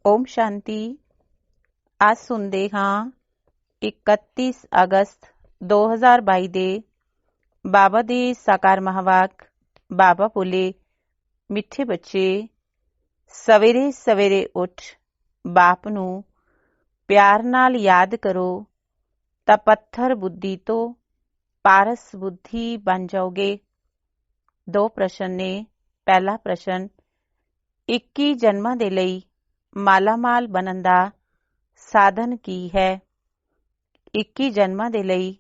ओम शांति। आज सुनते हाँ 31 अगस्त 2022 ਦੇ ਬਾਬਾ ਦੇ ਸਾਕਾਰ ਮਹਾਵਾਕ। ਬਾਬਾ ਬੋਲੇ, ਮਿੱਠੇ ਬੱਚੇ, ਸਵੇਰੇ ਸਵੇਰੇ ਉੱਠ ਬਾਪ ਨੂੰ ਪਿਆਰ ਨਾਲ ਯਾਦ ਕਰੋ ਤਾਂ ਪੱਥਰ ਬੁੱਧੀ ਤੋਂ ਪਾਰਸ ਬੁੱਧੀ ਬਣ ਜਾਓਗੇ। 2 ਪ੍ਰਸ਼ਨ ਨੇ। ਪਹਿਲਾ ਪ੍ਰਸ਼ਨ, 21 ਜਨਮਾਂ ਦੇ ਲਈ ਮਾਲਾਮਾਲ ਬਣਨ ਦਾ ਸਾਧਨ ਕੀ ਹੈ? 21 ਜਨਮਾਂ ਦੇ ਲਈ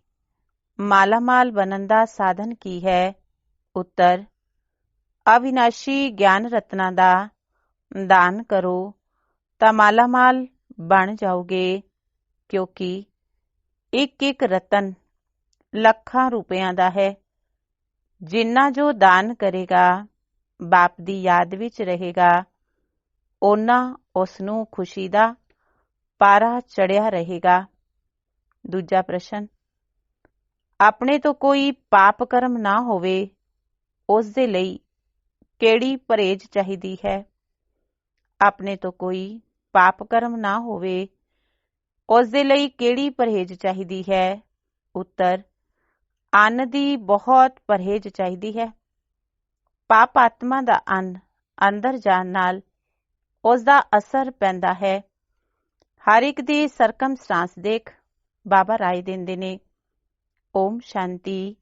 ਮਾਲਾਮਾਲ ਬਣਨ ਦਾ ਸਾਧਨ ਕੀ ਹੈ? ਉੱਤਰ, ਅਵਿਨਾਸ਼ੀ ਗਿਆਨ ਰਤਨਾਂ ਦਾ ਦਾਨ ਕਰੋ ਤਾਂ ਮਾਲਾਮਾਲ ਬਣ ਜਾਓਗੇ, ਕਿਉਂਕਿ ਇੱਕ ਇੱਕ ਰਤਨ ਲੱਖਾਂ ਰੁਪਇਆਂ ਦਾ ਹੈ। ਜਿੰਨਾ ਜੋ ਦਾਨ ਕਰੇਗਾ ਬਾਪ ਦੀ ਯਾਦ ਵਿੱਚ ਰਹੇਗਾ, ਓਨਾ ਉਸ ਨੂੰ ਖੁਸ਼ੀ ਦਾ ਪਾਰਾ ਚੜਿਆ ਰਹੇਗਾ। ਦੂਜਾ ਪ੍ਰਸ਼ਨ, ਆਪਣੇ ਤੋਂ ਕੋਈ ਪਾਪ ਕਰਮ ਨਾ ਹੋਵੇ, ਉਸ ਦੇ ਲਈ ਕਿਹੜੀ ਪਰਹੇਜ਼ ਚਾਹੀਦੀ ਹੈ? ਆਪਣੇ ਤੋਂ ਕੋਈ ਪਾਪ ਕਰਮ ਨਾ ਹੋਵੇ, ਉਸ ਦੇ ਲਈ ਕਿਹੜੀ ਪਰਹੇਜ਼ ਚਾਹੀਦੀ ਹੈ? ਉੱਤਰ, ਅੰਨ ਦੀ ਬਹੁਤ ਪਰਹੇਜ਼ ਚਾਹੀਦੀ ਹੈ। ਪਾਪ ਆਤਮਾ ਦਾ ਅੰਨ ਅੰਦਰ ਜਾਣ ਨਾਲ ਉਸ ਦਾ ਅਸਰ ਪੈਂਦਾ ਹੈ। ਹਰ ਇੱਕ ਦੀ ਸਰਕਮਸਟਾਂਸ ਦੇਖ ਬਾਬਾ ਰਾਏ ਦਿੰਦੇ ਨੇ। ਓਮ ਸ਼ਾਂਤੀ।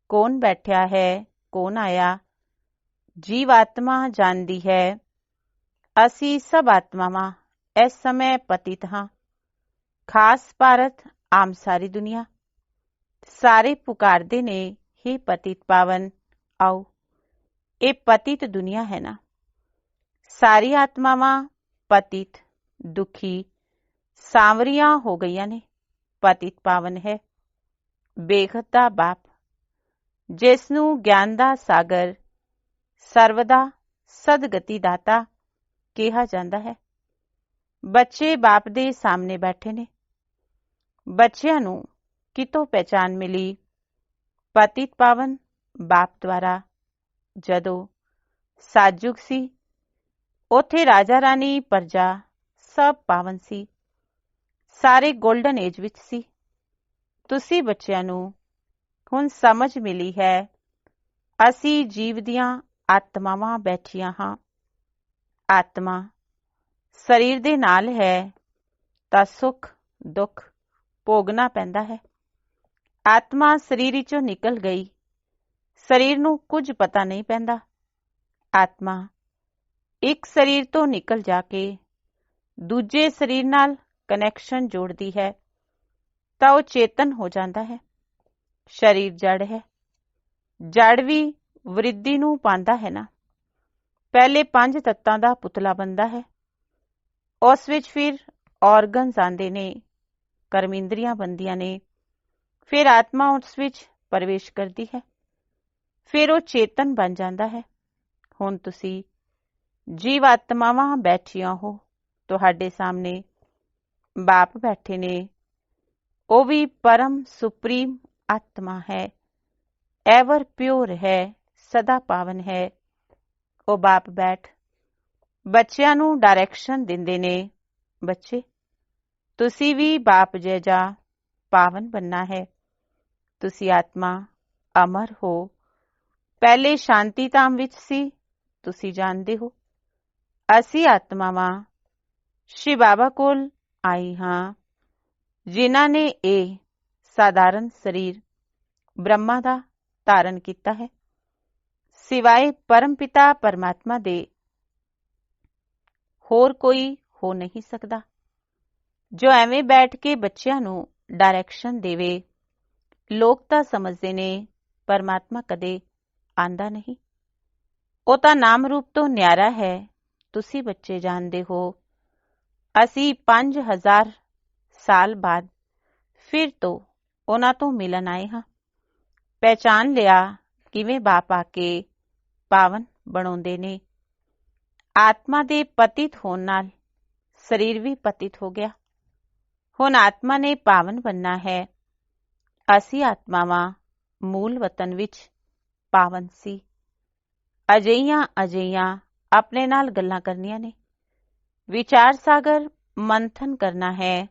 ਕੌਣ ਬੈਠਿਆ ਹੈ, ਕੌਣ ਆਇਆ? ਜੀਵ ਆਤਮਾ ਜਾਣਦੀ ਹੈ ਅਸੀਂ ਸਭ ਆਤਮਾਵਾਂ ਇਸ ਸਮੇਂ ਪਤਿਤ ਹਾਂ। ਖਾਸ ਭਾਰਤ, ਆਮ ਸਾਰੀ ਦੁਨੀਆ, ਸਾਰੇ ਪੁਕਾਰਦੇ ਨੇ, ਹੀ ਪਤਿਤ ਪਾਵਨ ਆਓ। ਇਹ ਪਤਿਤ ਦੁਨੀਆ ਹੈ ਨਾ। ਸਾਰੀ ਆਤਮਾਵਾਂ ਪਤਿਤ, ਦੁਖੀ, ਸਾਂਵਰੀਆਂ ਹੋ ਗਈਆਂ ਨੇ। ਪਤਿਤ ਪਾਵਨ ਹੈ ਬੇਖਤ ਦਾ ਬਾਪ, ਜਿਸ ਨੂੰ ਗਿਆਨ ਦਾ ਸਾਗਰ, ਸਰਵਦਾ ਸਦਗਤੀ ਦਾਤਾ ਕਿਹਾ ਜਾਂਦਾ ਹੈ। ਬੱਚੇ ਬਾਪ ਦੇ ਸਾਹਮਣੇ ਬੈਠੇ ਨੇ। ਬੱਚਿਆਂ ਨੂੰ ਕਿਤੋਂ ਪਹਿਚਾਣ ਮਿਲੀ? ਪਤਿਤ ਪਾਵਨ ਬਾਪ ਦੁਆਰਾ। ਜਦੋਂ ਸਾਜੁਗ ਸੀ, ਉੱਥੇ ਰਾਜਾ ਰਾਣੀ ਪਰਜਾ ਸਭ ਪਾਵਨ ਸੀ। ਸਾਰੇ ਗੋਲਡਨ ਏਜ ਵਿੱਚ ਸੀ। ਤੁਸੀਂ ਬੱਚਿਆਂ ਨੂੰ ਹੁਣ ਸਮਝ ਮਿਲੀ ਹੈ, ਅਸੀਂ ਜੀਵ ਦੀਆਂ ਆਤਮਾਵਾਂ ਬੈਠੀਆਂ ਹਾਂ। ਆਤਮਾ ਸਰੀਰ ਦੇ ਨਾਲ ਹੈ ਤਾਂ ਸੁੱਖ ਦੁੱਖ ਭੋਗਣਾ ਪੈਂਦਾ ਹੈ। ਆਤਮਾ ਸਰੀਰ ਵਿੱਚੋਂ ਨਿਕਲ ਗਈ, ਸਰੀਰ ਨੂੰ ਕੁਝ ਪਤਾ ਨਹੀਂ ਪੈਂਦਾ। ਆਤਮਾ ਇੱਕ ਸਰੀਰ ਤੋਂ ਨਿਕਲ ਜਾ ਕੇ ਦੂਜੇ ਸਰੀਰ ਨਾਲ ਕਨੈਕਸ਼ਨ ਜੋੜਦੀ ਹੈ ਤਾਂ ਉਹ ਚੇਤਨ ਹੋ ਜਾਂਦਾ ਹੈ। ਸਰੀਰ ਜੜ ਹੈ। ਜੜ ਵੀ ਵਰਿੱਧੀ ਨੂੰ ਪਾਉਂਦਾ ਹੈ ਨਾ। ਪਹਿਲੇ 5 ਤੱਤਾਂ ਦਾ ਪੁਤਲਾ ਬਣਦਾ ਹੈ। ਉਸ ਵਿੱਚ ਫਿਰ ਔਰਗਨਸ ਆਉਂਦੇ ਨੇ, ਕਰਮਿੰਦਰੀਆਂ ਬਣਦੀਆਂ ਨੇ। ਫਿਰ ਆਤਮਾ ਉਸ ਵਿੱਚ ਪ੍ਰਵੇਸ਼ ਕਰਦੀ ਹੈ। ਫਿਰ ਉਹ ਚੇਤਨ ਬਣ ਜਾਂਦਾ ਹੈ। ਹੁਣ ਤੁਸੀਂ ਜੀਵ ਆਤਮਾਵਾਂ ਬੈਠੀਆਂ ਹੋ। ਤੁਹਾਡੇ ਸਾਹਮਣੇ ਬਾਪ ਬੈਠੇ ਨੇ। ਉਹ ਵੀ ਪਰਮ ਸੁਪਰੀਮ ਆਤਮਾ ਹੈ, ਐਵਰ ਪਿਓਰ ਹੈ, ਸਦਾ ਪਾਵਨ ਹੈ। ਉਹ ਬਾਪ ਬੈਠ ਬੱਚਿਆਂ ਨੂੰ ਡਾਇਰੈਕਸ਼ਨ ਦਿੰਦੇ ਨੇ। ਬੱਚੇ, ਤੁਸੀਂ ਵੀ ਬਾਪ ਜੈਜਾ ਪਾਵਨ ਬਣਨਾ ਹੈ। ਤੁਸੀਂ ਆਤਮਾ ਅਮਰ ਹੋ। ਪਹਿਲੇ ਸ਼ਾਂਤੀ ਧਾਮ ਵਿੱਚ ਸੀ, ਤੁਸੀਂ ਜਾਣਦੇ ਹੋ। ਅਸੀਂ ਆਤਮਾਵਾਂ ਸ਼੍ਰੀ ਬਾਬਾ ਕੋਲ ਆਈ ਹਾਂ, ਜਿਨ੍ਹਾਂ ਨੇ ਇਹ ਸਾਧਾਰਨ ਸਰੀਰ ਬ੍ਰਹਮਾ ਦਾ ਧਾਰਨ ਕੀਤਾ ਹੈ। ਸਿਵਾਏ ਪਰਮ ਪਿਤਾ ਪਰਮਾਤਮਾ ਦੇ ਹੋਰ ਕੋਈ ਹੋ ਨਹੀਂ ਸਕਦਾ, ਜੋ ਐਵੇਂ ਬੈਠ ਕੇ ਬੱਚਿਆਂ ਨੂੰ ਡਾਇਰੈਕਸ਼ਨ ਦੇਵੇ। ਲੋਕ ਤਾਂ ਸਮਝਦੇ ਨੇ ਪਰਮਾਤਮਾ ਕਦੇ ਆਂਦਾ ਨਹੀਂ। ਉਹ ਤਾਂ ਨਾਮ ਰੂਪ ਤੋਂ ਨਿਆਰਾ ਹੈ। ਤੁਸੀਂ ਬੱਚੇ ਜਾਣਦੇ ਹੋ, ਅਸੀਂ 5000 ਸਾਲ ਬਾਅਦ ਫਿਰ ਤੋਂ ਉਹਨਾਂ ਤੋਂ ਮਿਲਣ ਆਏ ਹਾਂ। ਪਹਿਚਾਣ ਲਿਆ ਕਿਵੇਂ ਬਾਪ ਆ ਕੇ ਪਾਵਨ ਬਣਾਉਂਦੇ ਨੇ। ਆਤਮਾ ਦੇ ਪਤਿਤ ਹੋਣ ਨਾਲ ਸਰੀਰ ਵੀ ਪਤਿਤ ਹੋ ਗਿਆ। ਹੁਣ ਆਤਮਾ ਨੇ ਪਾਵਨ ਬਣਨਾ ਹੈ। ਅਸੀਂ ਆਤਮਾਵਾਂ ਮੂਲ ਵਤਨ ਵਿੱਚ ਪਾਵਨ ਸੀ। ਅਜਿਹੀਆਂ ਆਪਣੇ ਨਾਲ ਗੱਲਾਂ ਕਰਨੀਆਂ ਨੇ। ਵਿਚਾਰ ਸਾਗਰ ਮੰਥਨ ਕਰਨਾ ਹੈ।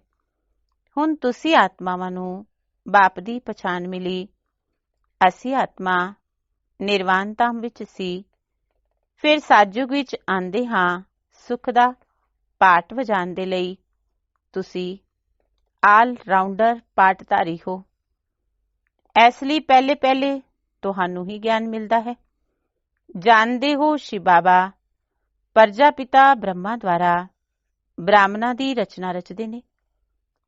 ਹੁਣ ਤੁਸੀਂ ਆਤਮਾਵਾਂ ਨੂੰ ਬਾਪ ਦੀ ਪਛਾਣ ਮਿਲੀ। ਅਸੀਂ ਆਤਮਾ ਨਿਰਵਾਣ ਧਾਮ ਵਿੱਚ ਸੀ, ਫਿਰ ਸਾਜੁਗ ਵਿੱਚ ਆਂਦੇ ਹਾਂ ਸੁੱਖ ਦਾ ਪਾਠ ਵਜਾਉਣ ਦੇ ਲਈ। ਤੁਸੀਂ ਆਲ ਰਾਊਂਡਰ ਪਾਠਧਾਰੀ ਹੋ। ਇਸ ਲਈ ਪਹਿਲੇ ਪਹਿਲੇ ਤੁਹਾਨੂੰ ਹੀ ਗਿਆਨ ਮਿਲਦਾ ਹੈ। ਜਾਣਦੇ ਹੋ ਸ਼ਿਵ ਬਾਬਾ ਪ੍ਰਜਾਪਿਤਾ ਬ੍ਰਹਮਾ ਦੁਆਰਾ ਬ੍ਰਾਹਮਣਾਂ ਦੀ ਰਚਨਾ ਰਚਦੇ ਨੇ।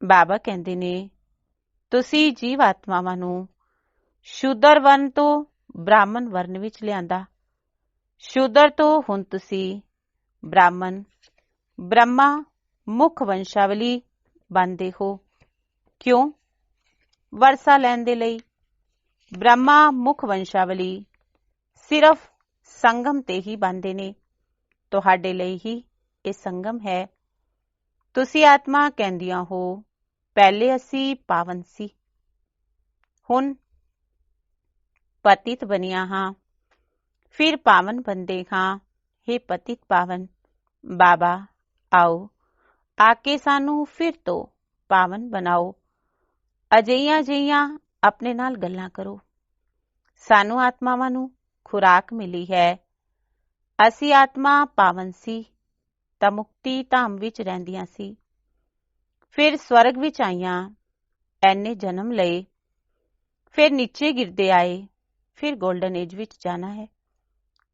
ਬਾਬਾ ਕਹਿੰਦੇ ਨੇ ਤੁਸੀਂ ਜੀਵ ਆਤਮਾਵਾਂ ਨੂੰ ਸ਼ੂਦਰ ਵਰਨ ਤੋਂ ਬ੍ਰਾਹਮਣ ਵਰਨ ਵਿੱਚ ਲਿਆਂਦਾ। ਸ਼ੂਦਰ ਤੋਂ ਹੁਣ ਤੁਸੀਂ ਬ੍ਰਾਹਮਣ ਬ੍ਰਹਮਾ ਮੁੱਖ ਵੰਸ਼ਾਵਲੀ ਬਣਦੇ ਹੋ। ਕਿਉਂ? ਵਰਸਾ ਲੈਣ ਦੇ ਲਈ। ਬ੍ਰਹਮਾ ਮੁੱਖ ਵੰਸ਼ਾਵਲੀ ਸਿਰਫ ਸੰਗਮ ਤੇ ਹੀ ਬਣਦੇ ਨੇ। ਤੁਹਾਡੇ ਲਈ ਹੀ ਇਹ ਸੰਗਮ ਹੈ। ਤੁਸੀਂ ਆਤਮਾ ਕਹਿੰਦੀਆਂ ਹੋ ਪਹਿਲੇ ਅਸੀਂ ਪਾਵਨ ਸੀ, ਹੁਣ ਪਤਿਤ ਬਣੀਆਂ ਹਾਂ, ਫਿਰ ਪਾਵਨ ਬਣਦੇ ਹਾਂ। ਹੇ ਪਤਿਤ ਪਾਵਨ ਬਾਬਾ, ਆਓ ਆ ਕੇ ਸਾਨੂੰ ਫਿਰ ਤੋਂ ਪਾਵਨ ਬਣਾਓ। ਅਜਿਹੀਆਂ ਆਪਣੇ ਨਾਲ ਗੱਲਾਂ ਕਰੋ। ਸਾਨੂੰ ਆਤਮਾਵਾਂ ਨੂੰ ਖੁਰਾਕ ਮਿਲੀ ਹੈ। ਅਸੀਂ ਆਤਮਾ ਪਾਵਨ ਸੀ ਤਾਂ ਮੁਕਤੀ ਧਾਮ ਵਿੱਚ ਰਹਿੰਦੀਆਂ ਸੀ, ਫਿਰ ਸਵਰਗ ਵਿੱਚ ਆਈਆਂ, ਐਨੇ ਜਨਮ ਲਏ, ਫਿਰ ਨੀਚੇ ਗਿਰਦੇ ਆਏ, ਫਿਰ ਗੋਲਡਨ ਏਜ ਵਿੱਚ ਜਾਣਾ ਹੈ।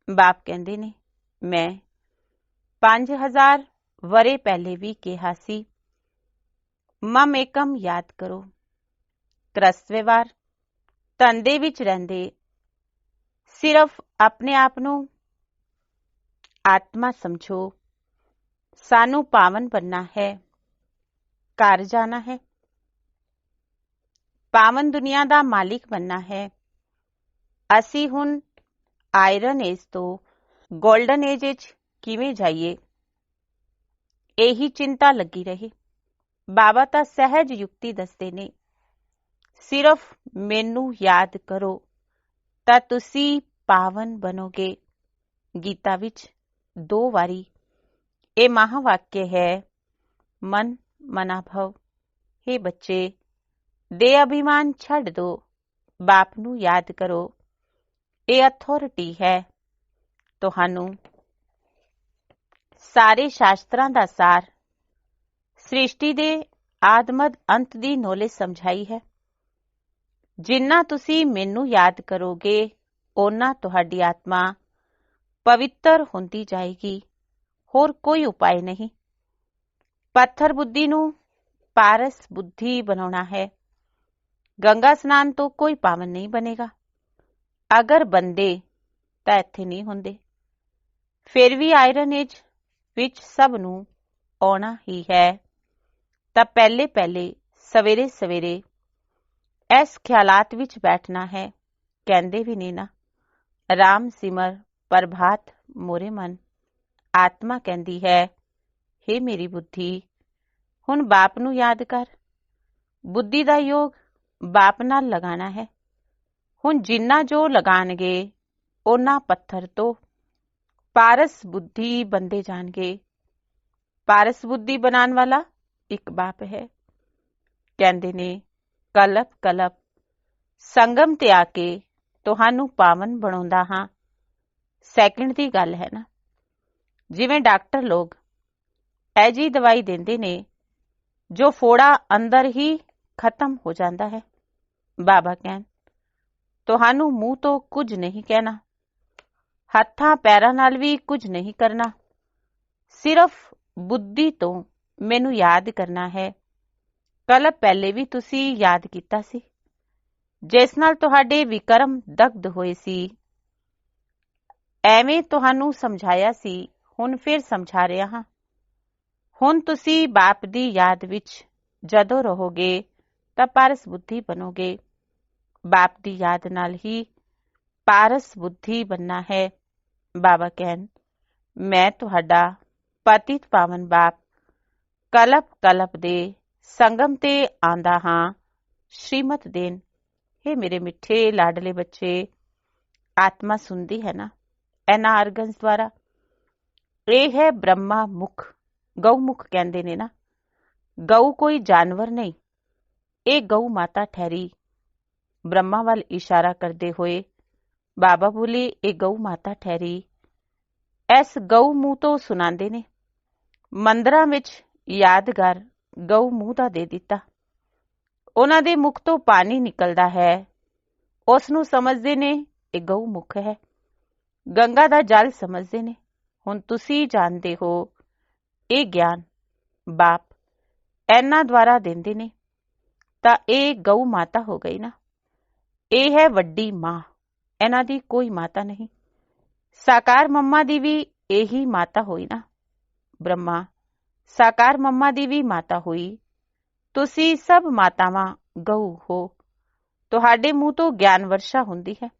ਬਾਪ ਕਹਿੰਦੇ ਨੇ ਮੈਂ 5000 ਵਰੇ ਪਹਿਲੇ ਵੀ ਕਿਹਾ ਸੀ, ਮਮ ਏਕਮ ਯਾਦ ਕਰੋ। ਗ੍ਰਸਤ ਵਿਵਹਾਰ ਧੰਦੇ ਵਿੱਚ ਰਹਿੰਦੇ ਸਿਰਫ ਆਪਣੇ ਆਪ ਨੂੰ ਆਤਮਾ ਸਮਝੋ। ਸਾਨੂੰ ਪਾਵਨ ਬਣਨਾ ਹੈ, ਘਰ ਜਾਣਾ ਹੈ, ਪਾਵਨ ਦੁਨੀਆ ਦਾ ਮਾਲਿਕ ਬਣਨਾ ਹੈ। ਅਸੀਂ ਹੁਣ ਆਇਰਨ ਏਜ ਤੋਂ ਗੋਲਡਨ ਏਜ ਵਿੱਚ ਕਿਵੇਂ ਜਾਈਏ, ਇਹੀ ਚਿੰਤਾ ਲੱਗੀ ਰਹੀ। ਬਾਬਾ ਤਾਂ ਸਹਿਜ ਯੁਕਤੀ ਦੱਸਦੇ ਨੇ, ਸਿਰਫ ਮੈਨੂੰ ਯਾਦ ਕਰੋ ਤਾਂ ਤੁਸੀਂ ਪਾਵਨ ਬਣੋਗੇ। ਗੀਤਾ ਵਿੱਚ 2 ਵਾਰੀ ਇਹ ਮਹਾਵਾਕਿਆ ਹੈ, ਮਨ ਮਨਾ ਭਵ। ਹੇ ਬੱਚੇ, ਦੇ ਅਭਿਮਾਨ ਛੱਡ ਦੋ, ਬਾਪ ਨੂੰ ਯਾਦ ਕਰੋ। ਇਹ ਅਥਾਰਟੀ ਹੈ। ਤੁਹਾਨੂੰ ਸਾਰੇ ਸ਼ਾਸਤਰਾਂ ਦਾ ਸਾਰ, ਸ੍ਰਿਸ਼ਟੀ ਦੇ ਆਦਮਦ ਅੰਤ ਦੀ ਨੌਲੇਜ ਸਮਝਾਈ ਹੈ। ਜਿੰਨਾ ਤੁਸੀਂ ਮੈਨੂੰ ਯਾਦ ਕਰੋਗੇ, ਓਨਾ ਤੁਹਾਡੀ ਆਤਮਾ ਪਵਿੱਤਰ ਹੁੰਦੀ ਜਾਏਗੀ। ਹੋਰ ਕੋਈ ਉਪਾਅ ਨਹੀਂ। ਪੱਥਰ ਬੁੱਧੀ ਨੂੰ ਪਾਰਸ ਬੁੱਧੀ ਬਣਾਉਣਾ ਹੈ। ਗੰਗਾ ਸਨਾਨ ਤੋਂ ਕੋਈ ਪਾਵਨ ਨਹੀਂ ਬਣੇਗਾ। ਅਗਰ ਬੰਦੇ ਤਾਂ ਇੱਥੇ ਨਹੀਂ ਹੁੰਦੇ। ਫਿਰ ਵੀ ਆਇਰਨ ਏਜ ਵਿੱਚ ਸਭ ਨੂੰ ਆਉਣਾ ਹੀ ਹੈ। ਤਾਂ ਪਹਿਲੇ ਪਹਿਲੇ ਸਵੇਰੇ ਸਵੇਰੇ ਇਸ ਖਿਆਲਾਤ ਵਿੱਚ ਬੈਠਣਾ ਹੈ। ਕਹਿੰਦੇ ਵੀ ਨੇ ਨਾ, ਰਾਮ ਸਿਮਰ ਪ੍ਰਭਾਤ ਮੋਰੇ ਮਨ। ਆਤਮਾ ਕਹਿੰਦੀ ਹੈ, ਹੇ ਮੇਰੀ ਬੁੱਧੀ, ਹੁਣ ਬਾਪ ਨੂੰ ਯਾਦ ਕਰ। ਬੁੱਧੀ ਦਾ ਯੋਗ ਬਾਪ ਨਾਲ ਲਗਾਣਾ ਹੈ। ਹੁਣ ਜਿੰਨਾ ਜੋ ਲਗਾਣਗੇ, ਉਹਨਾਂ ਪੱਥਰ ਤੋਂ ਪਾਰਸ ਬੁੱਧੀ ਬੰਦੇ ਜਾਣਗੇ। ਪਾਰਸ ਬੁੱਧੀ ਬਣਾਉਣ ਵਾਲਾ ਇੱਕ ਬਾਪ ਹੈ। ਕਹਿੰਦੇ ਨੇ ਕਲਪ ਕਲਪ ਸੰਗਮ ਤੇ ਆ ਕੇ ਤੁਹਾਨੂੰ ਪਾਵਨ ਬਣਾਉਂਦਾ ਹਾਂ। ਸੈਕਿੰਡ ਦੀ ਗੱਲ ਹੈ ਨਾ। ਜਿਵੇਂ ਡਾਕਟਰ ਲੋਕ ਇਹ ਜੀ ਦਵਾਈ ਦਿੰਦੇ ਨੇ ਜੋ ਫੋੜਾ ਅੰਦਰ ਹੀ ਖਤਮ ਹੋ ਜਾਂਦਾ ਹੈ। ਬਾਬਾ ਕਹਿਣ ਤੁਹਾਨੂੰ ਮੂੰਹ ਤੋਂ ਕੁਝ ਨਹੀਂ ਕਹਿਣਾ, ਹੱਥਾਂ ਪੈਰਾਂ ਨਾਲ ਵੀ ਕੁਝ ਨਹੀਂ ਕਰਨਾ, ਸਿਰਫ ਬੁੱਧੀ ਤੋਂ ਮੈਨੂੰ ਯਾਦ ਕਰਨਾ ਹੈ। ਕੱਲ੍ਹ ਪਹਿਲੇ ਵੀ ਤੁਸੀਂ ਯਾਦ ਕੀਤਾ ਸੀ, ਜਿਸ ਨਾਲ ਤੁਹਾਡੇ ਵਿਕਰਮ ਦਗਧ ਹੋਏ ਸੀ। ਐਵੇਂ ਤੁਹਾਨੂੰ ਸਮਝਾਇਆ ਸੀ, ਹੁਣ ਫਿਰ ਸਮਝਾ ਰਿਹਾ ਹਾਂ। ਹੁਣ ਤੁਸੀਂ ਬਾਪ ਦੀ ਯਾਦ ਵਿੱਚ ਜਦੋਂ ਰਹੋਗੇ ਤਾਂ ਪਾਰਸ ਬੁੱਧੀ ਬਣੋਗੇ। ਬਾਪ ਦੀ ਯਾਦ ਨਾਲ ਹੀ ਪਾਰਸ ਬੁੱਧੀ ਬਣਨਾ ਹੈ। ਬਾਬਾ ਕਹਿਣ ਮੈਂ ਤੁਹਾਡਾ ਪਤਿਤ ਪਾਵਨ ਬਾਪ ਕਲਪ ਕਲਪ ਦੇ ਸੰਗਮ ਤੇ ਆਂਦਾ ਹਾਂ ਸ਼੍ਰੀਮਤ ਦੇਣ। ਹੇ ਮੇਰੇ ਮਿੱਠੇ ਲਾਡਲੇ ਬੱਚੇ, ਆਤਮਾ ਸੁਣਦੀ ਹੈ ਨਾ ਇਹਨਾਂ ਆਰਗਨਸ ਦੁਆਰਾ। ਇਹ ਹੈ ਬ੍ਰਹਮਾ ਮੁਖ ਗਊਮੁਖ ਕਹਿੰਦੇ ਨੇ ਨਾ। ਗਊ ਕੋਈ ਜਾਨਵਰ ਨਹੀਂ, ਇਹ ਗਊ ਮਾਤਾ ਠਹਿਰੀ। ਬ੍ਰਹਮਾ ਵੱਲ ਇਸ਼ਾਰਾ ਕਰਦੇ ਹੋਏ ਬਾਬਾ ਬੋਲੇ, ਇਹ ਗਊ ਮਾਤਾ ਠਹਿਰੀ। ਇਸ ਗਊ ਮੂੰਹ ਤੋਂ ਸੁਣਾਉਂਦੇ ਨੇ। ਮੰਦਰਾਂ ਵਿੱਚ ਯਾਦਗਾਰ ਗਊ ਮੂੰਹ ਦਾ ਦੇ ਦਿੱਤਾ। ਉਹਨਾਂ ਦੇ ਮੁਖ ਤੋਂ ਪਾਣੀ ਨਿਕਲਦਾ ਹੈ, ਉਸ ਨੂੰ ਸਮਝਦੇ ਨੇ ਇਹ ਗਊ ਮੁਖ ਹੈ। ਗੰਗਾ ਦਾ ਜਲ ਸਮਝਦੇ ਨੇ। ਹੁਣ ਤੁਸੀਂ ਜਾਣਦੇ ਹੋ ਇਹ ਗਿਆਨ ਬਾਪ ਇਹਨਾਂ ਦੁਆਰਾ ਦਿੰਦੇ ਨੇ, ਤਾਂ ਇਹ ਗਊ ਮਾਤਾ ਹੋ ਗਈ ਨਾ। ਇਹ ਹੈ ਵੱਡੀ ਮਾਂ, ਇਹਨਾਂ ਦੀ ਕੋਈ ਮਾਤਾ ਨਹੀਂ। ਸਾਕਾਰ ਮੰਮਾ ਦੀ ਵੀ ਇਹੀ ਮਾਤਾ ਹੋਈ ਨਾ। ਬ੍ਰਹਮਾ ਸਾਕਾਰ ਮੰਮਾ ਦੀ ਵੀ ਮਾਤਾ ਹੋਈ। ਤੁਸੀਂ ਸਭ ਮਾਤਾਵਾਂ ਗਊ ਹੋ। ਤੁਹਾਡੇ ਮੂੰਹ ਤੋਂ ਗਿਆਨ ਵਰਸ਼ਾ ਹੁੰਦੀ ਹੈ।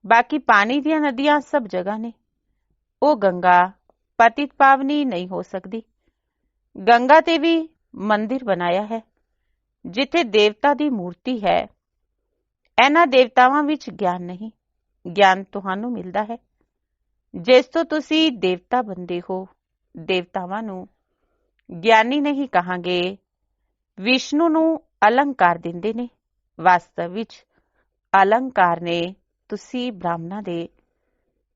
ਬਾਕੀ ਪਾਣੀ ਦੀਆਂ ਨਦੀਆਂ ਸਭ ਜਗ੍ਹਾ ਨੇ। ਉਹ ਗੰਗਾ ਪਤਿਤ ਪਾਵਨੀ ਨਹੀਂ ਹੋ ਸਕਦੀ। ਗੰਗਾ ਤੇ ਵੀ ਮੰਦਿਰ ਬਣਾਇਆ ਹੈ, ਜਿੱਥੇ ਦੇਵਤਾ ਦੀ ਮੂਰਤੀ ਹੈ। ਇਹਨਾਂ ਦੇਵਤਾਵਾਂ ਵਿੱਚ ਗਿਆਨ ਨਹੀਂ, ਗਿਆਨ ਤੁਹਾਨੂੰ ਮਿਲਦਾ ਹੈ ਜਿਸ ਤੋਂ ਤੁਸੀਂ ਦੇਵਤਾ ਬਣਦੇ ਹੋ। ਦੇਵਤਾਵਾਂ ਨੂੰ ਗਿਆਨੀ ਨਹੀਂ ਕਹਾਂਗੇ। ਵਿਸ਼ਨੂੰ ਨੂੰ ਅਲੰਕਾਰ ਦਿੰਦੇ ਨੇ, ਵਾਸਤਵ ਵਿੱਚ ਅਲੰਕਾਰ ਨੇ ਤੁਸੀਂ ਬ੍ਰਾਹਮਣਾਂ ਦੇ।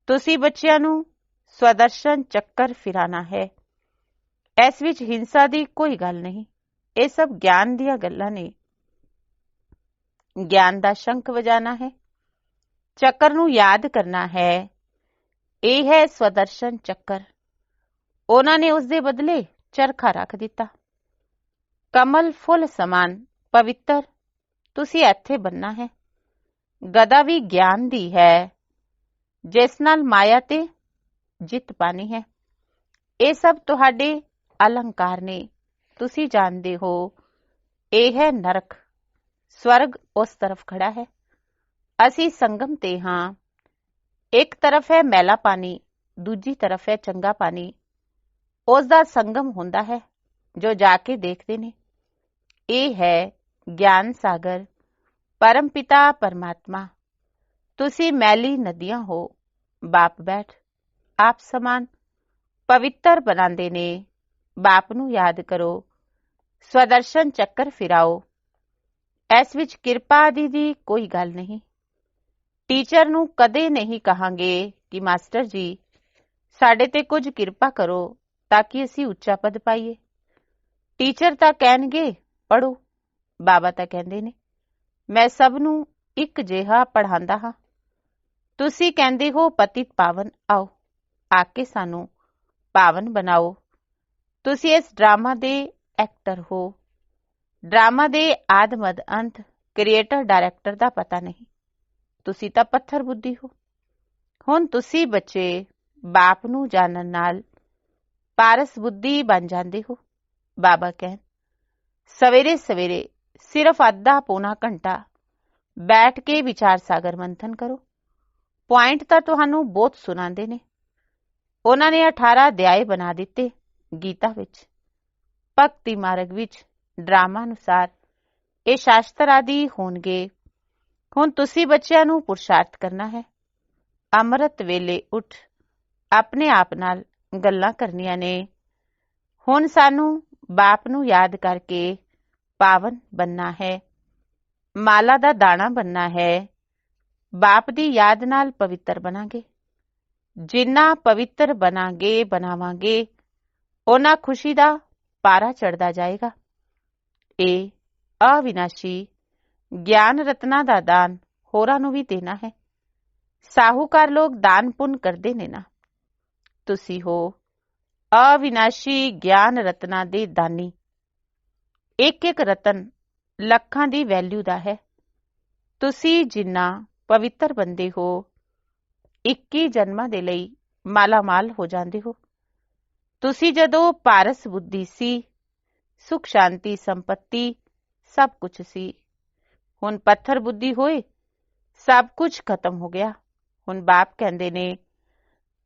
ਤੁਸੀਂ ਬੱਚਿਆਂ ਨੂੰ ਸਵਦਰਸ਼ਨ ਚੱਕਰ ਫਿਰਾਣਾ ਹੈ। ਇਸ ਵਿੱਚ ਹਿੰਸਾ ਦੀ ਕੋਈ ਗੱਲ ਨਹੀਂ। ਇਹ ਸਭ ਗਿਆਨ ਦੀਆਂ ਗੱਲਾਂ ਨੇ। ਗਿਆਨ ਦਾ ਸ਼ੰਖ ਵਜਾਣਾ ਹੈ, ਚੱਕਰ ਨੂੰ ਯਾਦ ਕਰਨਾ ਹੈ। ਇਹ ਹੈ ਸਵਦਰਸ਼ਨ ਚੱਕਰ। ਉਹਨਾਂ ਨੇ ਉਸ ਦੇ ਬਦਲੇ ਚਰਖਾ ਰੱਖ ਦਿੱਤਾ। ਕਮਲ ਫੁੱਲ ਸਮਾਨ ਪਵਿੱਤਰ ਤੁਸੀਂ ਇੱਥੇ ਬੰਨਣਾ ਹੈ। ਗਦਾ ਵੀ ਗਿਆਨ ਦੀ ਹੈ, ਜਿਸ ਨਾਲ ਮਾਇਆ ਤੇ ਜਿੱਤ ਪਾਣੀ ਹੈ। ਇਹ ਸਭ ਤੁਹਾਡੇ ਅਲੰਕਾਰ ਨੇ। ਤੁਸੀਂ ਜਾਣਦੇ ਹੋ ਇਹ ਹੈ ਨਰਕ। ਸਵਰਗ ਉਸ ਤਰਫ ਖੜਾ ਹੈ। ਅਸੀਂ ਸੰਗਮ ਤੇ ਹਾਂ। ਇੱਕ ਤਰਫ ਹੈ ਮੈਲਾ ਪਾਣੀ, ਦੂਜੀ ਤਰਫ ਹੈ ਚੰਗਾ ਪਾਣੀ। ਉਸ ਦਾ ਸੰਗਮ ਹੁੰਦਾ ਹੈ ਜੋ ਜਾ ਕੇ ਦੇਖਦੇ ਨੇ। ਇਹ ਹੈ ਗਿਆਨ ਸਾਗਰ, ਪਰਮ ਪਿਤਾ ਪਰਮਾਤਮਾ। ਤੁਸੀਂ ਮੈਲੀ ਨਦੀਆਂ ਹੋ। ਬਾਪ ਬੈਠ ਆਪ ਸਮਾਨ ਪਵਿੱਤਰ ਬਣਾਉਂਦੇ ਨੇ। ਬਾਪ ਨੂੰ ਯਾਦ ਕਰੋ, ਸਵਦਰਸ਼ਨ ਚੱਕਰ ਫਿਰਾਓ। ਇਸ ਵਿੱਚ ਕਿਰਪਾ ਆਦਿ ਦੀ ਕੋਈ ਗੱਲ ਨਹੀਂ। ਟੀਚਰ ਨੂੰ ਕਦੇ ਨਹੀਂ ਕਹਾਂਗੇ ਕਿ ਮਾਸਟਰ ਜੀ ਸਾਡੇ ਤੇ ਕੁਝ ਕਿਰਪਾ ਕਰੋ ਤਾਂ ਕਿ ਅਸੀਂ ਉੱਚਾ ਪਦ ਪਾਈਏ। ਟੀਚਰ ਤਾਂ ਕਹਿਣਗੇ ਪੜ੍ਹੋ। ਬਾਬਾ ਤਾਂ ਕਹਿੰਦੇ ਨੇ ਮੈਂ ਸਭ ਨੂੰ ਇੱਕ ਜਿਹਾ ਪੜ੍ਹਾਉਂਦਾ ਹਾਂ। ਤੁਸੀਂ ਕਹਿੰਦੇ ਹੋ ਪਤਿਤ ਪਾਵਨ ਆਓ, ਆ ਕੇ ਸਾਨੂੰ ਪਾਵਨ ਬਣਾਓ। ਤੁਸੀਂ ਇਸ ਡਰਾਮਾ ਦੇ ਐਕਟਰ ਹੋ। ਡਰਾਮਾ ਦੇ ਆਦਿ ਮੱਧ ਅੰਤ ਕ੍ਰੀਏਟਰ ਡਾਇਰੈਕਟਰ ਦਾ ਪਤਾ ਨਹੀਂ। ਤੁਸੀਂ ਤਾਂ ਪੱਥਰ ਬੁੱਧੀ ਹੋ। ਹੁਣ ਤੁਸੀਂ ਬੱਚੇ ਬਾਪ ਨੂੰ ਜਾਣਨ ਨਾਲ ਪਾਰਸ ਬੁੱਧੀ ਬਣ ਜਾਂਦੇ ਹੋ। ਬਾਬਾ ਕਹਿਣ ਸਵੇਰੇ ਸਵੇਰੇ ਸਿਰਫ ਅੱਧਾ ਪੌਣਾ ਘੰਟਾ ਬੈਠ ਕੇ ਵਿਚਾਰ ਸਾਗਰ ਮੰਥਨ ਕਰੋ। ਪੁਆਇੰਟ ਤਾਂ ਤੁਹਾਨੂੰ ਬਹੁਤ ਸੁਣਾਉਂਦੇ ਨੇ। ਉਹਨਾਂ ਨੇ 18 ਅਧਿਆਏ ਬਣਾ ਦਿੱਤੇ ਗੀਤਾ ਵਿੱਚ। ਭਗਤੀ ਮਾਰਗ ਵਿੱਚ ਡਰਾਮਾ ਅਨੁਸਾਰ ਇਹ ਸ਼ਾਸਤਰ ਆਦਿ ਹੋਣਗੇ। ਹੁਣ ਤੁਸੀਂ ਬੱਚਿਆਂ ਨੂੰ ਪੁਰਸ਼ਾਰਥ ਕਰਨਾ ਹੈ। ਅੰਮ੍ਰਿਤ ਵੇਲੇ ਉੱਠ ਆਪਣੇ ਆਪ ਨਾਲ ਗੱਲਾਂ ਕਰਨੀਆਂ ਨੇ। ਹੁਣ ਸਾਨੂੰ ਬਾਪ ਨੂੰ ਯਾਦ ਕਰਕੇ ਪਾਵਨ ਬਣਨਾ ਹੈ। ਮਾਲਾ ਦਾ ਦਾਣਾ ਬਣਨਾ ਹੈ। ਬਾਪ ਦੀ ਯਾਦ ਨਾਲ ਪਵਿੱਤਰ ਬਣਾਂਗੇ। ਜਿੰਨਾ ਪਵਿੱਤਰ ਬਣਾਵਾਂਗੇ ਉਹਨਾਂ ਖੁਸ਼ੀ ਦਾ ਪਾਰਾ ਚੜ੍ਹਦਾ ਜਾਏਗਾ। ਇਹ ਅਵਿਨਾਸ਼ੀ ਗਿਆਨ ਰਤਨਾ ਦਾ ਦਾਨ ਹੋਰਾਂ ਨੂੰ ਵੀ ਦੇਣਾ ਹੈ। ਸਾਹੂਕਾਰ ਲੋਕ ਦਾਨ ਪੁੰਨ ਕਰਦੇ ਨੇ ਨਾ। ਤੁਸੀਂ ਹੋ ਅਵਿਨਾਸ਼ੀ ਗਿਆਨ ਰਤਨਾ ਦੇ ਦਾਨੀ। ਇੱਕ ਇੱਕ ਰਤਨ ਲੱਖਾਂ ਦੀ ਵੈਲਿਊ ਦਾ ਹੈ। ਤੁਸੀਂ ਜਿੰਨਾ ਪਵਿੱਤਰ ਬੰਦੇ ਹੋ 21 ਜਨਮਾਂ ਦੇ ਲਈ ਮਾਲਾਮਾਲ ਹੋ ਜਾਂਦੇ ਹੋ। ਤੁਸੀਂ ਜਦੋਂ ਪਾਰਸ ਬੁੱਧੀ ਸੀ, ਸੁਖ ਸ਼ਾਂਤੀ ਸੰਪत्ति ਸਭ ਕੁਝ ਸੀ। ਹੁਣ ਪੱਥਰ ਬੁੱਧੀ ਹੋਏ ਸਭ ਕੁਝ ਖਤਮ ਹੋ ਗਿਆ। ਹੁਣ ਬਾਪ ਕਹਿੰਦੇ ਨੇ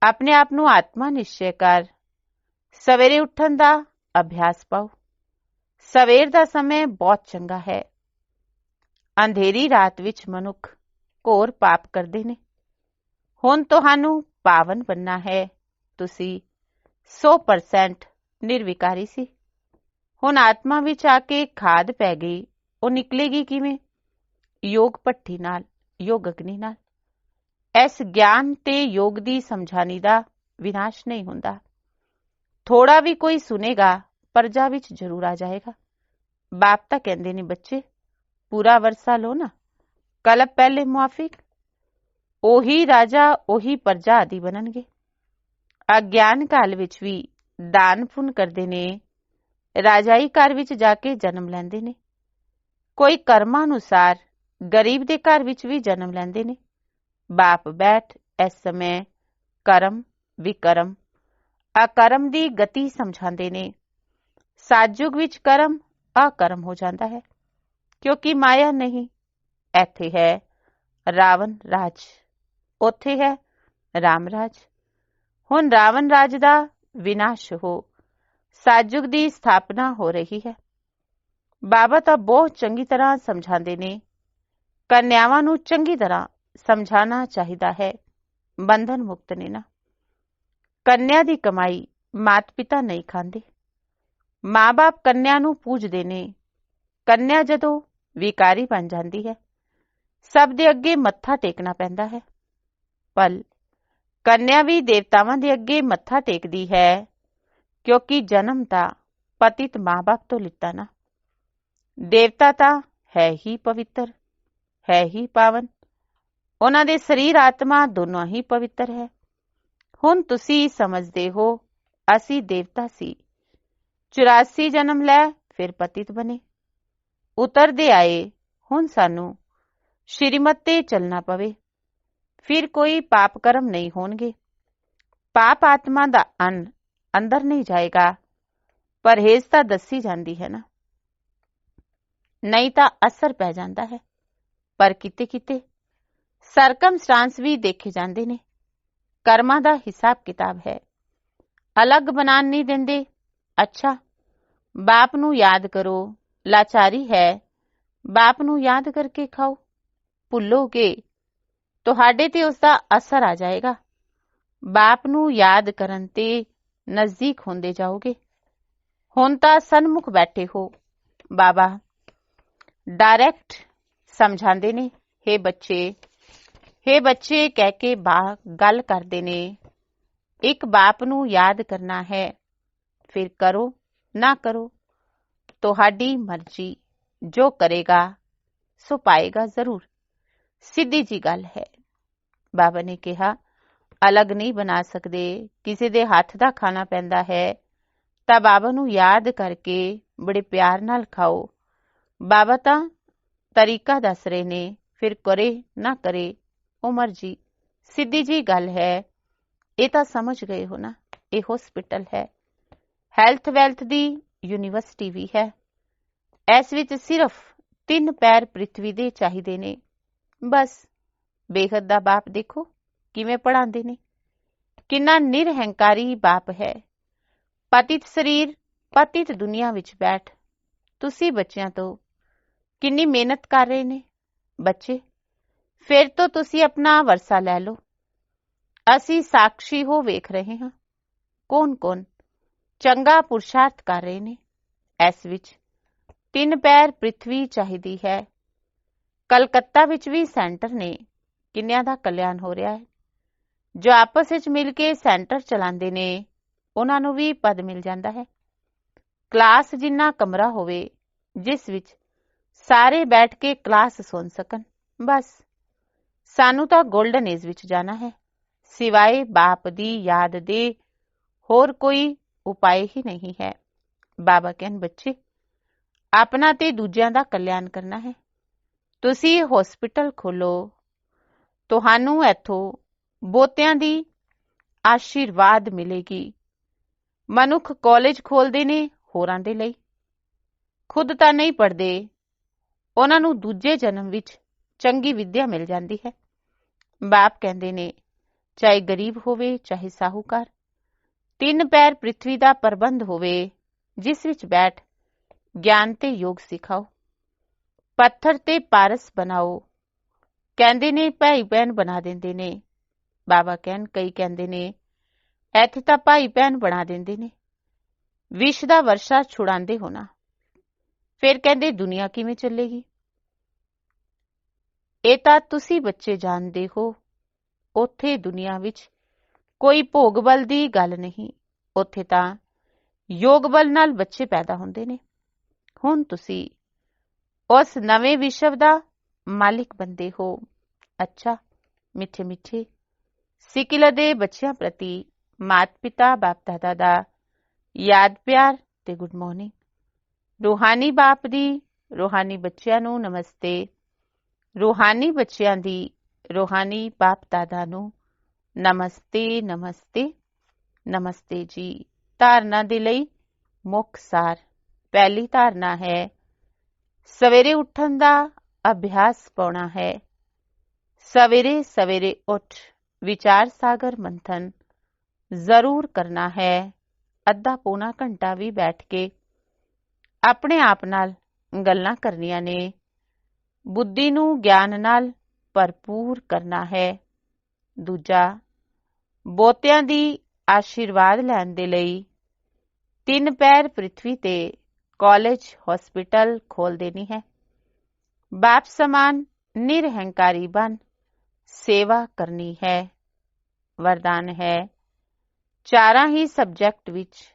ਆਪਣੇ ਆਪ ਨੂੰ ਆਤਮਾ ਨਿਸ਼ਚੈ ਕਰ। ਸਵੇਰੇ ਉੱਠਣ ਦਾ ਅਭਿਆਸ ਪਾਓ। ਸਵੇਰ ਦਾ ਸਮੇਂ ਬਹੁਤ ਚੰਗਾ ਹੈ। ਅੰਧੇਰੀ ਰਾਤ ਵਿੱਚ ਮਨੁੱਖ ਘੋਰ ਪਾਪ ਕਰਦੇ ਨੇ। ਹੁਣ ਤੁਹਾਨੂੰ ਪਾਵਨ ਬਣਨਾ ਹੈ। ਤੁਸੀਂ 100% ਨਿਰਵਿਕਾਰੀ ਸੀ। ਹੁਣ ਆਤਮਾ ਵਿੱਚ ਆ ਕੇ ਖਾਦ ਪੈ ਗਈ, ਉਹ ਨਿਕਲੇਗੀ ਕਿਵੇਂ? ਯੋਗ ਭੱਠੀ ਨਾਲ, ਯੋਗ ਅਗਨੀ ਨਾਲ। ਇਸ ਗਿਆਨ ਤੇ ਯੋਗ ਦੀ ਸਮਝਾਣੀ ਦਾ ਵਿਨਾਸ਼ ਨਹੀਂ ਹੁੰਦਾ। ਥੋੜਾ ਵੀ ਕੋਈ ਸੁਨੇਗਾ, ਪਰਜਾ ਵਿੱਚ ਜ਼ਰੂਰ ਆ ਜਾਏਗਾ। ਬਾਪ ਤਾਂ ਕਹਿੰਦੇ ਨੇ, ਬੱਚੇ ਪੂਰਾ ਵਰਸਾ ਲੋ ਨਾ, ਕਲਪ ਪਹਿਲੇ ਮੁਆਫਿਕ। ਉਹੀ ਰਾਜਾ, ਉਹੀ ਪਰਜਾ ਆਦਿ ਬਣਨਗੇ। ਅਗਿਆਨ ਕਾਲ ਵਿੱਚ ਵੀ ਦਾਨ ਪੁੰਨ ਕਰਦੇ ਨੇ, ਰਾਜਾਈ ਘਰ ਵਿੱਚ ਜਾ ਕੇ ਜਨਮ ਲੈਂਦੇ ਨੇ। ਕੋਈ ਕਰਮਾਂ ਅਨੁਸਾਰ ਗਰੀਬ ਦੇ ਘਰ ਵਿੱਚ ਵੀ ਜਨਮ ਲੈਂਦੇ ਨੇ। ਬਾਪ ਬੈਠ ਇਸ ਸਮੇਂ ਕਰਮ, ਵਿਕਰਮ, ਅਕਰਮ ਦੀ ਗਤੀ ਸਮਝਾਉਂਦੇ ਨੇ। ਸਾਜਯੁਗ ਵਿੱਚ ਕਰਮ ਅਕਰਮ ਹੋ ਜਾਂਦਾ ਹੈ, ਕਿਉਂਕਿ ਮਾਇਆ ਨਹੀਂ। ਇੱਥੇ ਹੈ ਰਾਵਣ ਰਾਜ, ਉੱਥੇ ਹੈ ਰਾਮ ਰਾਜ। ਹੁਣ ਰਾਵਣ ਰਾਜ ਦਾ ਵਿਨਾਸ਼ ਹੋ, ਸਾਜਯੁਗ ਦੀ ਸਥਾਪਨਾ ਹੋ ਰਹੀ ਹੈ। ਬਾਬਾ ਤਾਂ ਬਹੁਤ ਚੰਗੀ ਤਰ੍ਹਾਂ ਸਮਝਾਉਂਦੇ ਨੇ। ਕੰਨਿਆਵਾਂ ਨੂੰ ਚੰਗੀ ਤਰ੍ਹਾਂ ਸਮਝਾਉਣਾ ਚਾਹੀਦਾ ਹੈ, ਬੰਧਨ ਮੁਕਤ ਨੇ ਨਾ। ਕੰਨਿਆ ਦੀ ਕਮਾਈ ਮਾਤ ਪਿਤਾ ਨਹੀਂ ਖਾਂਦੇ। ਮਾਂ ਬਾਪ ਕੰਨਿਆ ਨੂੰ ਪੂਜਦੇ ਨੇ। ਕੰਨਿਆ ਜਦੋਂ ਵਿਕਾਰੀ ਬਣ ਜਾਂਦੀ ਹੈ, ਸਭ ਦੇ ਅੱਗੇ ਮੱਥਾ ਟੇਕਣਾ ਪੈਂਦਾ ਹੈ। ਪਰ ਕੰਨਿਆ ਵੀ ਦੇਵਤਾਵਾਂ ਦੇ ਅੱਗੇ ਮੱਥਾ ਟੇਕਦੀ ਹੈ, ਕਿਉਂਕਿ ਜਨਮ ਤਾਂ ਪਤਿਤ ਮਾਂ ਬਾਪ ਤੋਂ ਲਿੱਤਾ ਨਾ। ਦੇਵਤਾ ਤਾਂ ਹੈ ਹੀ ਪਵਿੱਤਰ, ਹੈ ਹੀ ਪਾਵਨ। ਉਹਨਾਂ ਦੇ ਸਰੀਰ ਆਤਮਾ ਦੋਨੋਂ ਹੀ ਪਵਿੱਤਰ ਹੈ। ਹੁਣ ਤੁਸੀਂ ਸਮਝਦੇ ਹੋ, ਅਸੀਂ ਦੇਵਤਾ ਸੀ, 84 ਜਨਮ ਲੈ ਫਿਰ ਪਤਿਤ ਬਣੇ, ਉਤਰਦੇ ਆਏ। ਹੁਣ ਸਾਨੂੰ ਸ਼੍ਰੀਮਤ ਤੇ ਚੱਲਣਾ ਪਵੇ, ਫਿਰ ਕੋਈ ਪਾਪ ਕਰਮ ਨਹੀਂ ਹੋਣਗੇ। ਪਾਪ ਆਤਮਾ ਦਾ ਅੰਨ ਅੰਦਰ ਨਹੀਂ ਜਾਏਗਾ। ਪਰਹੇਜ਼ ਤਾਂ ਦੱਸੀ ਜਾਂਦੀ ਹੈ ਨਾ, ਨਹੀਂ ਤਾਂ ਅਸਰ ਪੈ ਜਾਂਦਾ ਹੈ। ਪਰ ਕਿਤੇ ਕਿਤੇ ਸਰਕਮਸਟਾਂਸ ਵੀ ਦੇਖੇ ਜਾਂਦੇ ਨੇ। ਕਰਮਾਂ ਦਾ ਹਿਸਾਬ ਕਿਤਾਬ ਹੈ, ਅਲੱਗ ਬਣਾਉਣ ਨਹੀਂ ਦਿੰਦੇ। ਅੱਛਾ, ਬਾਪ ਨੂੰ ਯਾਦ ਕਰੋ, ਲਾਚਾਰੀ ਹੈ, ਬਾਪ ਨੂੰ ਯਾਦ ਕਰਕੇ ਖਾਓ। ਭੁੱਲੋਗੇ ਤੁਹਾਡੇ ਤੇ ਉਸਦਾ ਅਸਰ ਆ ਜਾਏਗਾ। ਬਾਪ ਨੂੰ ਯਾਦ ਕਰਨ ਤੇ ਨਜ਼ਦੀਕ ਹੁੰਦੇ ਜਾਓਗੇ। ਹੁਣ ਤਾਂ ਸਨਮੁਖ ਬੈਠੇ ਹੋ। ਬਾਬਾ ਡਾਇਰੈਕਟ ਸਮਝਾਉਂਦੇ ਨੇ, ਹੇ ਬੱਚੇ, ਹੇ ਬੱਚੇ ਕਹਿ ਕੇ ਗੱਲ ਕਰਦੇ ਨੇ। ਇੱਕ ਬਾਪ ਨੂੰ ਯਾਦ ਕਰਨਾ ਹੈ, ਫਿਰ ਕਰੋ ਨਾ ਕਰੋ ਤੁਹਾਡੀ ਮਰਜ਼ੀ। ਜੋ ਕਰੇਗਾ ਸੋ ਪਾਏਗਾ ਜ਼ਰੂਰ, ਸਿੱਧੀ ਜੀ ਗੱਲ ਹੈ। ਬਾਬਾ ਨੇ ਕਿਹਾ, ਅਲੱਗ ਨਹੀਂ ਬਣਾ ਸਕਦੇ। ਕਿਸੇ ਦੇ ਹੱਥ ਦਾ ਖਾਣਾ ਪੈਂਦਾ ਹੈ ਤਾਂ ਬਾਬਾ ਨੂੰ ਯਾਦ ਕਰਕੇ ਬੜੇ ਪਿਆਰ ਨਾਲ ਖਾਓ। ਬਾਬਾ ਤਾਂ ਤਰੀਕਾ ਦੱਸ ਰਹੇ ਨੇ, ਫਿਰ ਕਰੇ ਨਾ ਕਰੇ ਉਹ ਮਰਜ਼ੀ, ਸਿੱਧੀ ਜੀ ਗੱਲ ਹੈ। ਇਹ ਤਾਂ ਸਮਝ ਗਏ ਹੋ ਨਾ। ਇਹ ਹੌਸਪੀਟਲ ਹੈ, ਹੈਲਥ ਵੈਲਥ ਦੀ ਯੂਨੀਵਰਸਿਟੀ ਵੀ ਹੈ। ਇਸ ਵਿੱਚ ਸਿਰਫ 3 ਪੈਰ ਪ੍ਰਿਥਵੀ ਦੇ ਚਾਹੀਦੇ ਨੇ। ਬਸ ਬੇਹੱਦ ਦਾ ਬਾਪ ਦੇਖੋ ਕਿਵੇਂ ਪੜ੍ਹਾਉਂਦੇ ਨੇ। ਕਿੰਨਾ ਨਿਰਹੰਕਾਰੀ ਬਾਪ ਹੈ। ਪਤਿਤ ਸਰੀਰ, ਪਤਿਤ ਦੁਨੀਆ ਵਿੱਚ ਬੈਠ ਤੁਸੀਂ ਬੱਚਿਆਂ ਤੋਂ ਕਿੰਨੀ ਮਿਹਨਤ ਕਰ ਰਹੇ ਨੇ। ਬੱਚੇ ਫਿਰ ਤੋਂ ਤੁਸੀਂ ਆਪਣਾ ਵਰਸਾ ਲੈ ਲਓ। ਅਸੀਂ ਸਾਕਸ਼ੀ ਹੋ ਵੇਖ ਰਹੇ ਹਾਂ, ਕੌਣ ਕੌਣ ਚੰਗਾ ਪੁਰਸ਼ਾਰਥ ਕਰ ਰਹੇ ਨੇ। ਇਸ ਵਿੱਚ 3 ਪੈਰ ਪ੍ਰਿਥਵੀ ਚਾਹੀਦੀ ਹੈ। ਕਲਕੱਤਾ ਵਿੱਚ ਵੀ ਸੈਂਟਰ ਨੇ, ਕਿੰਨਿਆਂ ਦਾ ਕਲਿਆਣ ਹੋ ਰਿਹਾ ਹੈ। ਜੋ ਆਪਸ ਵਿੱਚ ਮਿਲ ਕੇ ਸੈਂਟਰ ਚਲਾਉਂਦੇ ਨੇ, ਉਹਨਾਂ ਨੂੰ ਵੀ ਪਦ ਮਿਲ ਜਾਂਦਾ ਹੈ। ਕਲਾਸ ਜਿੰਨਾ ਕਮਰਾ ਹੋਵੇ, ਜਿਸ ਵਿੱਚ ਸਾਰੇ ਬੈਠ ਕੇ ਕਲਾਸ ਸੁਣ ਸਕਣ। ਬਸ ਸਾਨੂੰ ਤਾਂ ਗੋਲਡਨ ਏਜ ਵਿੱਚ ਜਾਣਾ ਹੈ। ਸਿਵਾਏ ਬਾਪ ਦੀ ਯਾਦ ਦੇ ਹੋਰ ਕੋਈ ਉਪਾਏ ਹੀ ਨਹੀਂ ਹੈ। ਬਾਬਾ ਕਹਿਣ, ਬੱਚੇ ਆਪਣਾ ਤੇ ਦੂਜਿਆਂ ਦਾ ਕਲਿਆਣ ਕਰਨਾ ਹੈ। ਤੁਸੀਂ ਹੌਸਪੀਟਲ ਖੋਲੋ, ਤੁਹਾਨੂੰ ਇੱਥੋਂ ਬਹੁਤਿਆਂ ਦੀ ਆਸ਼ੀਰਵਾਦ ਮਿਲੇਗੀ। ਮਨੁੱਖ ਕਾਲਜ ਖੋਲਦੇ ਨੇ ਹੋਰਾਂ ਦੇ ਲਈ, ਖੁਦ ਤਾਂ ਨਹੀਂ ਪੜ੍ਹਦੇ। ਉਹਨਾਂ ਨੂੰ ਦੂਜੇ ਜਨਮ ਵਿੱਚ ਚੰਗੀ ਵਿੱਦਿਆ ਮਿਲ ਜਾਂਦੀ ਹੈ। ਬਾਪ ਕਹਿੰਦੇ ਨੇ, ਚਾਹੇ ਗਰੀਬ ਹੋਵੇ ਚਾਹੇ ਸਾਹੂਕਾਰ, 3 ਪੈਰ ਪ੍ਰਿਥਵੀ ਦਾ ਪ੍ਰਬੰਧ ਹੋਵੇ, ਜਿਸ ਵਿੱਚ ਬੈਠ ਗਿਆਨ ਤੇ ਯੋਗ ਸਿਖਾਓ। ਪੱਥਰ ਤੇ ਪਾਰਸ ਬਣਾਓ। ਕਹਿੰਦੇ ਨੇ ਭਾਈ ਭੈਣ ਬਣਾ ਦਿੰਦੇ ਨੇ। ਬਾਬਾ ਕਹਿਣ, ਕਈ ਕਹਿੰਦੇ ਨੇ ਇੱਥੇ ਤਾਂ ਭਾਈ ਭੈਣ ਬਣਾ ਦਿੰਦੇ ਨੇ। ਵਿਸ਼ ਦਾ ਵਰਸ਼ਾ ਛੁਡਾਉਂਦੇ ਹੋ ਨਾ। ਫਿਰ ਕਹਿੰਦੇ ਦੁਨੀਆ ਕਿਵੇਂ ਚੱਲੇਗੀ? ਇਹ ਤਾਂ ਤੁਸੀਂ ਬੱਚੇ ਜਾਣਦੇ ਹੋ। ਉੱਥੇ ਦੁਨੀਆ ਵਿੱਚ ਕੋਈ ਭੋਗ ਬਲ ਦੀ ਗੱਲ ਨਹੀਂ। ਉੱਥੇ ਤਾਂ ਯੋਗ ਬਲ ਨਾਲ ਬੱਚੇ ਪੈਦਾ ਹੁੰਦੇ ਨੇ। ਹੁਣ ਤੁਸੀਂ ਉਸ ਨਵੇਂ ਵਿਸ਼ਵ ਦਾ ਮਾਲਿਕ ਬੰਦੇ ਹੋ। ਅੱਛਾ ਮਿੱਠੇ ਮਿੱਠੇ ਸਿੱਕਿਲ ਦੇ ਬੱਚਿਆਂ ਪ੍ਰਤੀ ਮਾਤ ਪਿਤਾ ਬਾਪ ਦਾਦਾ ਦਾ ਯਾਦ ਪਿਆਰ ਤੇ ਗੁੱਡ ਮਾਰਨਿੰਗ। ਰੂਹਾਨੀ ਬਾਪ ਦੀ ਰੂਹਾਨੀ ਬੱਚਿਆਂ ਨੂੰ ਨਮਸਤੇ। ਰੂਹਾਨੀ ਬੱਚਿਆਂ ਦੀ ਰੂਹਾਨੀ ਬਾਪ ਦਾਦਾ ਨੂੰ ਨਮਸਤੇ ਨਮਸਤੇ ਨਮਸਤੇ ਜੀ। ਧਾਰਨਾ ਦੇ ਲਈ ਮੁੱਖ ਸਾਰ। ਪਹਿਲੀ ਧਾਰਨਾ ਹੈ ਸਵੇਰੇ ਉੱਠਣ ਦਾ ਅਭਿਆਸ ਪਾਉਣਾ ਹੈ। ਸਵੇਰੇ ਸਵੇਰੇ ਉੱਠ ਵਿਚਾਰ ਸਾਗਰ ਮੰਥਨ ਜ਼ਰੂਰ ਕਰਨਾ ਹੈ। ਅੱਧਾ ਪੌਣਾ ਘੰਟਾ ਵੀ ਬੈਠ ਕੇ ਆਪਣੇ ਆਪ ਨਾਲ ਗੱਲਾਂ ਕਰਨੀਆਂ ਨੇ। ਬੁੱਧੀ ਨੂੰ ਗਿਆਨ ਨਾਲ ਭਰਪੂਰ ਕਰਨਾ ਹੈ। ਦੂਜਾ ਬਹੁਤਿਆਂ ਦੀ ਆਸ਼ੀਰਵਾਦ ਲੈਣ ਦੇ ਲਈ 3 ਪੈਰ ਪ੍ਰਿਥਵੀ ਤੇ ਕਾਲਜ ਹਸਪੀਟਲ ਖੋਲ ਦੇਣੀ ਹੈ। ਬਾਪ ਸਮਾਨ ਨਿਰਹੰਕਾਰੀ ਬਣ ਸੇਵਾ ਕਰਨੀ ਹੈ। ਵਰਦਾਨ ਹੈ ਚਾਰਾਂ ਹੀ ਸਬਜੈਕਟ ਵਿੱਚ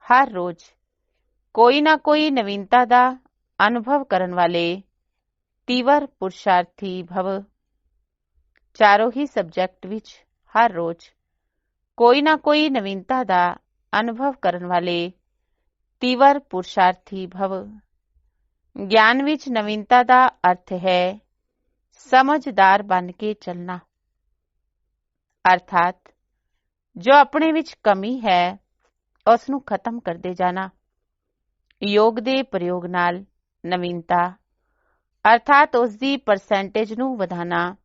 ਹਰ ਰੋਜ਼ ਕੋਈ ਨਾ ਕੋਈ ਨਵੀਨਤਾ ਦਾ ਅਨੁਭਵ ਕਰਨ ਵਾਲੇ ਤੀਵਰ ਪੁਰਸ਼ਾਰਥੀ ਭਵ। ਚਾਰੋਂ ਹੀ ਸਬਜੈਕਟ ਵਿੱਚ ਹਰ ਰੋਜ਼ ਕੋਈ ਨਾ ਕੋਈ ਨਵੀਨਤਾ ਦਾ ਅਨੁਭਵ ਕਰਨ ਵਾਲੇ ਤੀਵਰ ਪੁਰਸ਼ਾਰਥੀ ਭਵ। ਗਿਆਨ ਵਿੱਚ ਨਵੀਨਤਾ ਦਾ ਅਰਥ ਹੈ ਸਮਝਦਾਰ ਬਣ ਕੇ ਚੱਲਣਾ। ਅਰਥਾਤ ਜੋ ਆਪਣੇ ਵਿੱਚ ਕਮੀ ਹੈ ਉਸ ਨੂੰ ਖਤਮ ਕਰਦੇ ਜਾਣਾ। ਯੋਗ ਦੇ ਪ੍ਰਯੋਗ ਨਾਲ ਨਵੀਨਤਾ ਅਰਥਾਤ ਉਸ ਦੀ ਪਰਸੈਂਟੇਜ ਨੂੰ ਵਧਾਣਾ।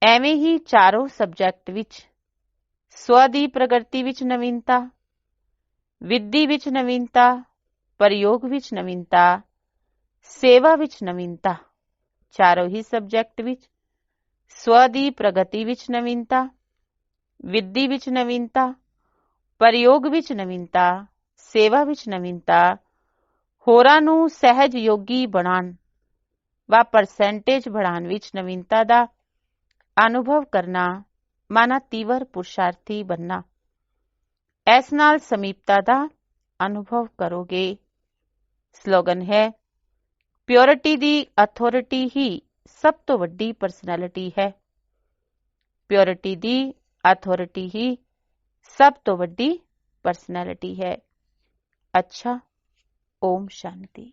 ਐਵੇਂ ਹੀ ਚਾਰੋਂ ਸਬਜੈਕਟ ਵਿੱਚ ਸਵ ਦੀ ਪ੍ਰਗਤੀ ਵਿੱਚ ਨਵੀਨਤਾ, ਵਿਧੀ ਵਿੱਚ ਨਵੀਨਤਾ, ਪ੍ਰਯੋਗ ਵਿੱਚ ਨਵੀਨਤਾ, ਸੇਵਾ ਵਿੱਚ ਨਵੀਨਤਾ। ਚਾਰੋਂ ਹੀ ਸਬਜੈਕਟ ਵਿੱਚ ਸਵ ਦੀ ਪ੍ਰਗਤੀ ਵਿੱਚ ਨਵੀਨਤਾ, ਵਿਧੀ ਵਿੱਚ ਨਵੀਨਤਾ, ਪ੍ਰਯੋਗ ਵਿੱਚ ਨਵੀਨਤਾ, ਸੇਵਾ ਵਿੱਚ ਨਵੀਨਤਾ, ਹੋਰਾਂ ਨੂੰ ਸਹਿਜ ਯੋਗੀ ਬਣਾਉਣ ਵਾ ਪਰਸੈਂਟੇਜ बढ़ाਉਣ ਵਿੱਚ ਨਵੀਨਤਾ ਦਾ ਅਨੁਭਵ ਕਰਨਾ ਮਾਨਾ ਤੀਵਰ ਪੁਰਸ਼ਾਰਥੀ ਬਣਨਾ। ਇਸ ਨਾਲ ਸਮੀਪਤਾ ਦਾ ਅਨੁਭਵ ਕਰੋਗੇ। ਸਲੋਗਨ ਹੈ ਪਿਓਰਿਟੀ ਦੀ ਅਥਾਰਟੀ ਹੀ ਸਭ ਤੋਂ ਵੱਡੀ ਪਰਸਨੈਲਿਟੀ ਹੈ। ਪਿਓਰਿਟੀ ਦੀ ਅਥਾਰਟੀ ਹੀ ਸਭ ਤੋਂ ਵੱਡੀ ਪਰਸਨੈਲਿਟੀ ਹੈ। ਅੱਛਾ ਓਮ ਸ਼ਾਂਤੀ।